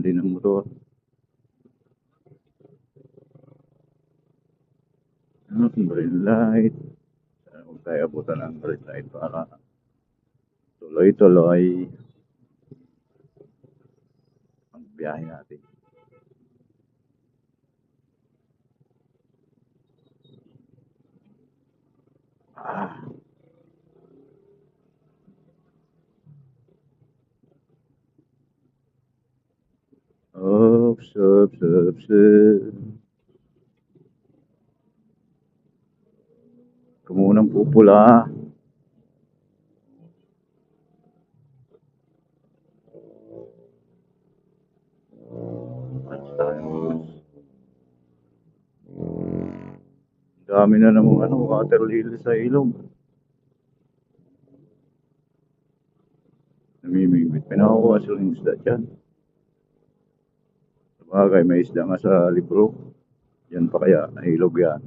din ng motor. Green light. Huwag tayo abutan ng green light para tuloy-tuloy ang biyahe natin. Ah. Oops, oops, oops, oops. Kumunang pupula. Dami na namang water lily sa ilog. Namimingwit. Pinakukuha silang isda dyan. Sabagay, may isda nga sa libro. Yan pa kaya, ilog yan.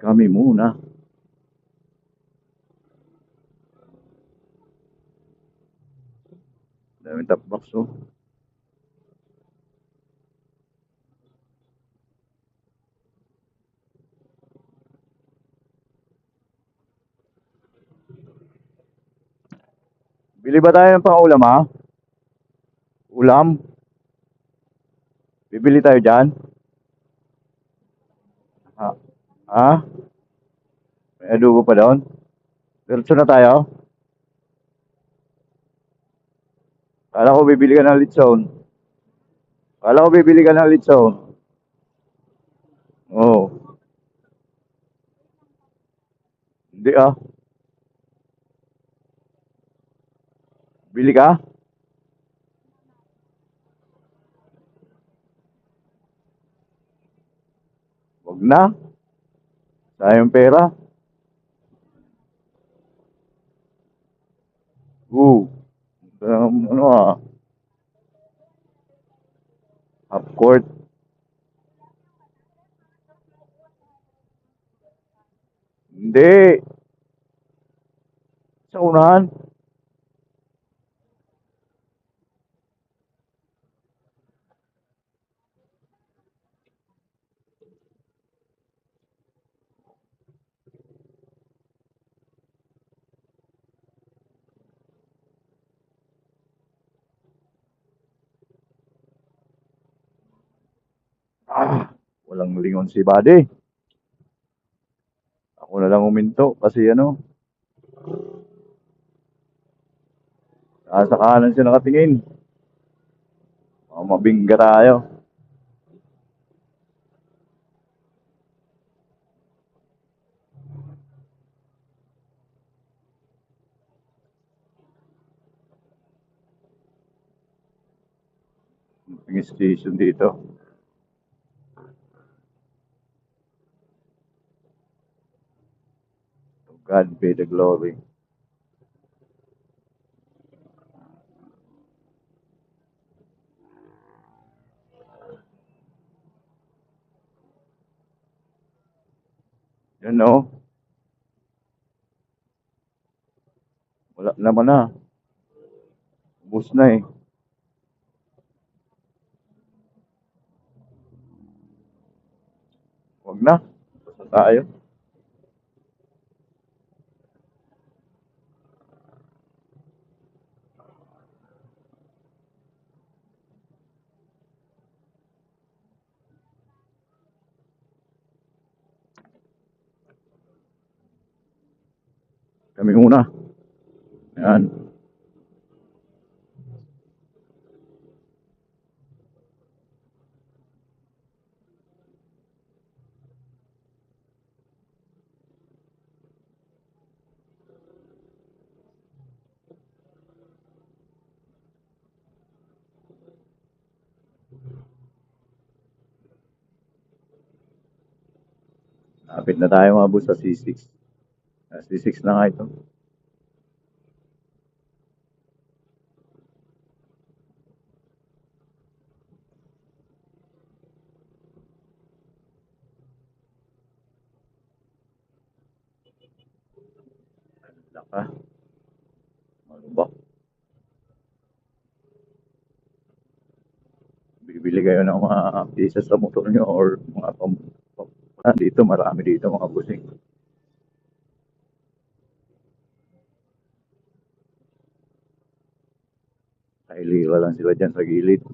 Kami muna. Daming top box, oh. Bili ba tayo ng pang-ulam, ha? Ulam? Bibili tayo dyan? Ha? Ha? May adobo pa doon? Diretso na tayo? Kala ko bibili ka ng litson. Kala ko bibili ka ng litson. Oo. Oh. Hindi ah. Bili ka? Wag na. Sayang pera. Ano ah. Half court. Hindi. Sa unahan. Walang lingon si Buddy. Ako na lang uminto kasi ano. Nasa kanan siya nakatingin. Mabingga tayo. Yung station dito. To God be the glory. Yan no. Wala naman na. Ubus na eh. Wag na. Basta tayo. Kami una. Yan. Lapit na tayo mabot sa C6. C6 na nga ito. Laka, ano ba? Bibili kayo ng mga pieces sa motor nyo or mga dito, marami dito mga busing. Kahiliwa lang sila dyan sa gilid.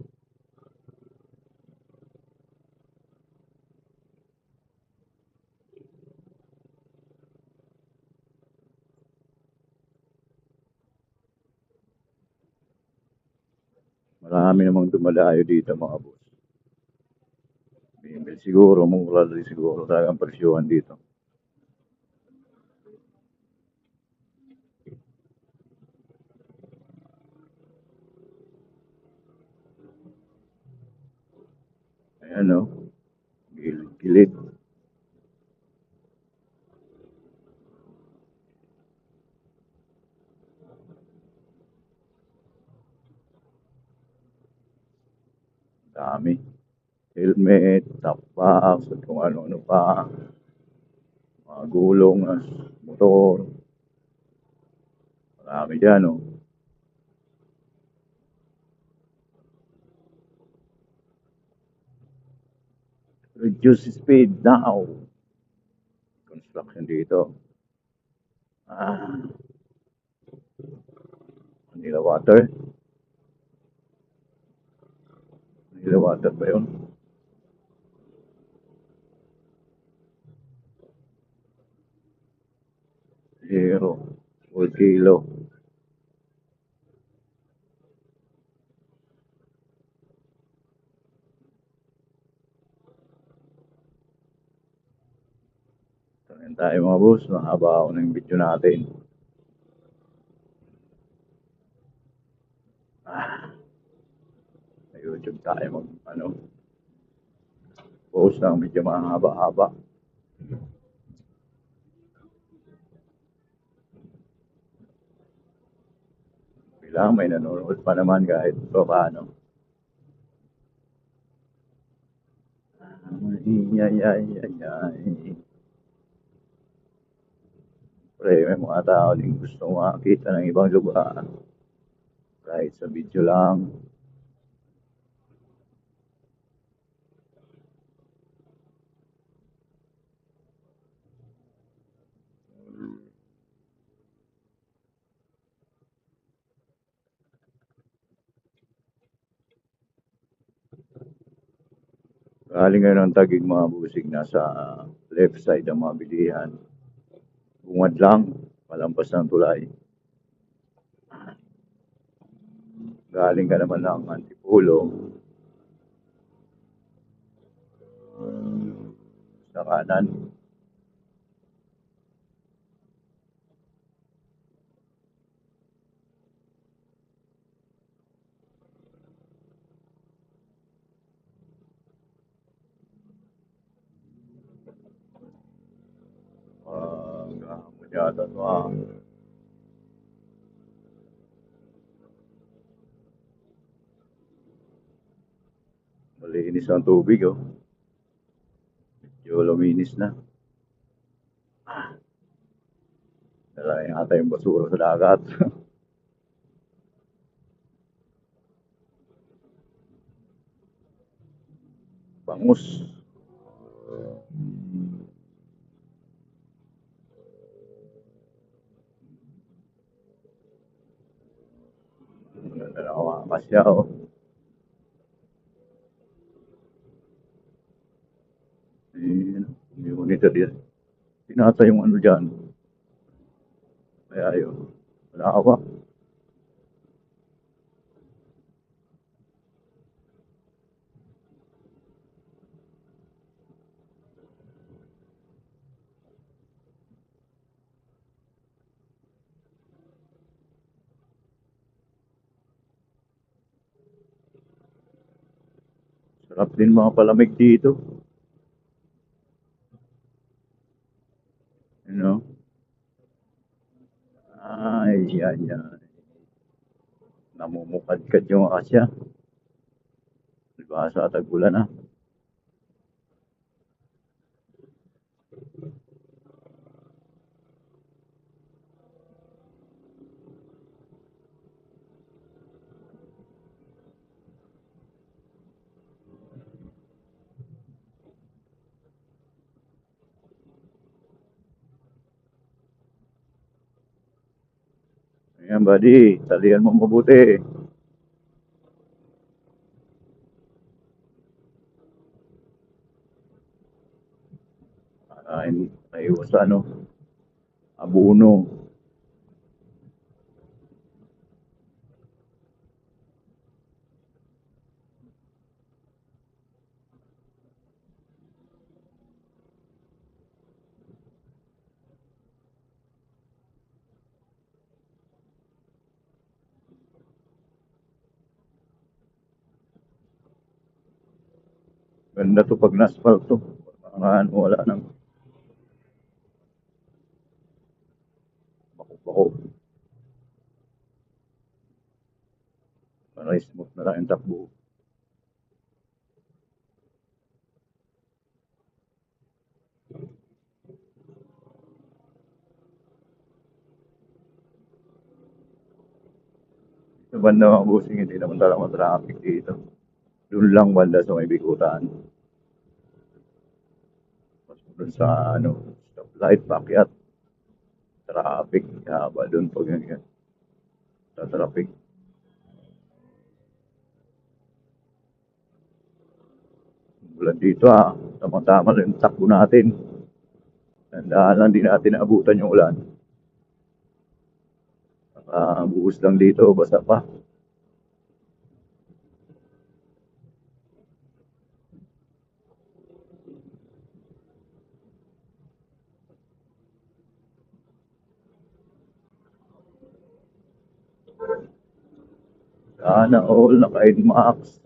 Marami namang dumadayo dito mga boss. Bimbil siguro, mura rin siguro talagang presyuhan dito. Ayan o, gilid-gilid. Dami. Helmet, top box, at kung ano-ano pa. Mga gulong, motor. Marami dyan o. Reduce speed now. Construction dito. Manila Water. Manila Water ba yun? Zero. 4 kilo. Ayan tayo mga boss. Mahaba ako ng video natin. Sa YouTube tayo post ng medyo mahaba-haba. Kailangan may nanonood pa naman kahit so paano. Ay. Pre, may mga tao din gusto makakita ng ibang lugar. Kahit sa video lang. Galing ngayon ng Taguig mga busing, nasa left side ang mga bilihan. Bungad lang, palampas ng tulay. Galing ka naman ng Antipolo. Sa kanan. Gahapon yata malinis ang tubig oh. Medyo luminis na. Dala yata yung basura sa dagat. Bangus. Ganda na kamakasya oh. May monitor yan. Tinata yung ano dyan. Kaya yun. Wala ka pa. Sarap din mga palamig dito. You know? Ay, yan. Namumukadkad yung akasya. Diba sa tag-ulan na. Ayan, buddy. Talian mo mabuti. Hindi maiwas sa ano, abuno. Ganda to pag na-asphalt to. Mga ano, wala nang bako-bako. Para smooth na lang yung takbo. Sa banda mga busing, hindi naman talaga traffic dito. Doon lang banda sa may bikutan. Doon sa ano, stoplight, pakyat, traffic. Haba doon pag ganyan. Sa traffic. Bulan dito tama-tama lang yung takbo natin. Tandaan lang di natin naabutan yung ulan. Buhos lang dito, basta pa. Sana all naka-NMAX.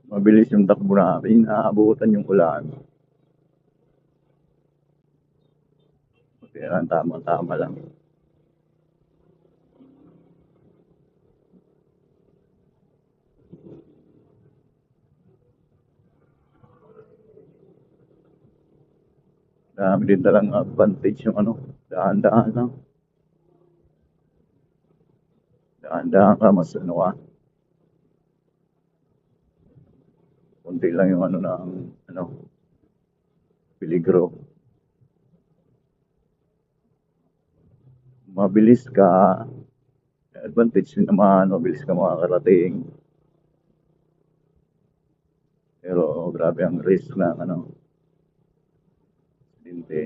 Mabilis yung takbo namin, naabutan yung ulan. Kaya tama-tama lang. Dami din talang advantage yung ano, daan-daan lang. Daan-daan ka, mas ano ka. Kunti lang yung ano ng, ano, peligro. Mabilis ka, advantage din naman, mabilis ka makakarating. Pero grabe ang risk ng ano, hindi.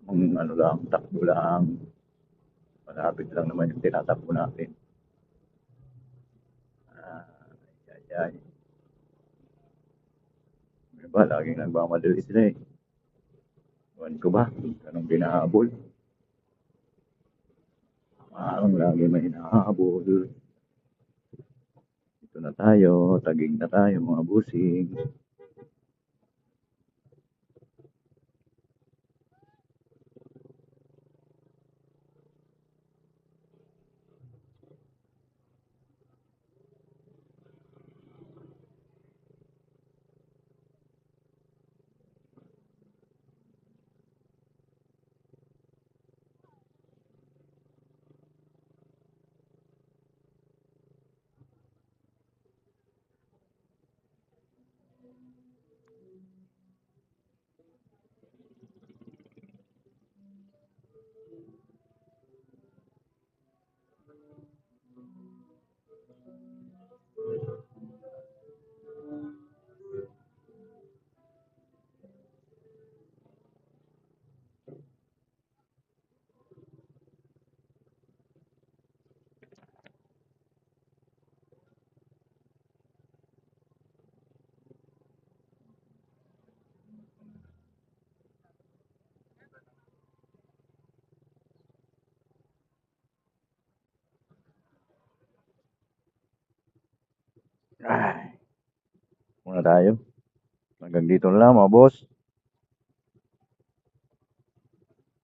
Ang ano lang, takbo lang. Malapit lang naman yung tinatakbo natin. Ay, ay. Diba, laging nagmamadali sila eh. Ewan ko ba, anong binahabol? Parang lagi may hinahabol. Ito na tayo, Taguig na tayo mga busing. Ay, muna tayo. Hanggang dito na lang mga boss.